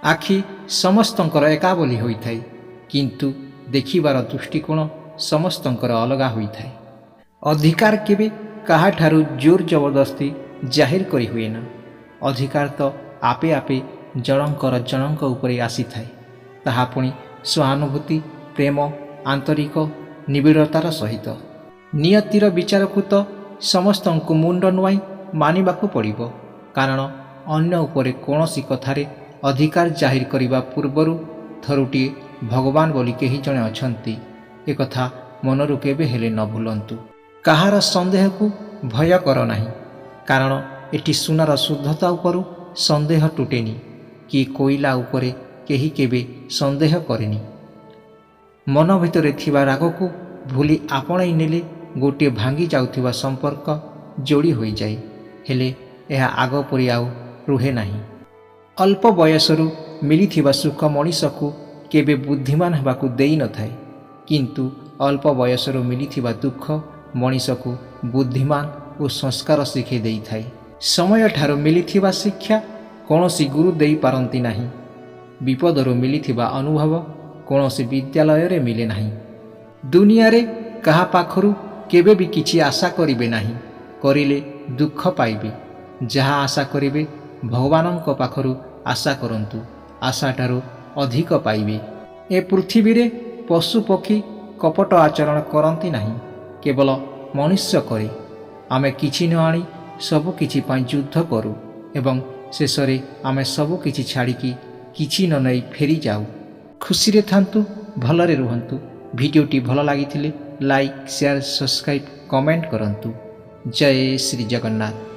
आखि समस्तंकर एका बोली होइथाय किंतु देखिबार दृष्टिकोण समस्तंकर अलगा होइथाय। अधिकार केबे काहाठारु जोर जबरदस्ती जाहिर करी हुए ना। अधिकार तो आपे आपे जनक उपरे आसी थाए। ताहा पुणी सहानुभूति प्रेम आंतरिक निबिड़तार सहित। नियतिर विचार को तो समस्त मुंड नुआई मानिबाकू पड़िबो, कारण अन्य उपरे कौनसी कथारे अधिकार जाहिर करिबा पूर्वरु थरुटी भगवान बोली केही जणे अछंती ए कथा मनरु केबे हेले न भूलंतु। काहार संदेह को भय कर नाही, कारण एटी सुनार शुद्धता उपरु संदेह टुटेनी कि कोइला उपरे केही केबे संदेह करेनी। मन भितरे थिबा राग को भूली आपणाई नेले गोटे भांगी जाउथिबा संपर्क जोड़ी होई जाए, हेले एहा आग परि आउ रुहे नाही। अल्प बयसरु मिलिथिबा सुख मनीषकु केबे बुद्धिमान हेबाकू देई न थाए, किंतु अल्प बयसरु मिलिथिबा दुख मनीषकु बुद्धिमान और संस्कार शिखे देई थाए। समय ठारो मिलिथिबा शिक्षा कौनसी गुरु देई पारंती नाही। विपदरु मिलिथिबा अनुभव कौनसी विद्यालय रे मिले नाही। दुनिया रे कहा पाखरु केबे भी किछि आशा करिबे नाही, करिले दुख पाइबे। जहा आशा करिबे भगवानंक पाखरु आशा करंतु, आशाठारु अधिक पाइबे। ए पृथ्वी रे पशु पक्षी कपट आचरण करंती नाही, केवल मनुष्य करे। आमे किछि न आनी सबु किछि पाई युद्ध करू एवं शेषरे आमे सबु किछि छाड़िकी किछि न नै फेरी जाऊ। खुशी रे थांतु, भलरे रुहंतु। भिडियोटी भल लागिथिले लाइक शेयर सब्सक्राइब कमेंट करंतु। जय श्री जगन्नाथ।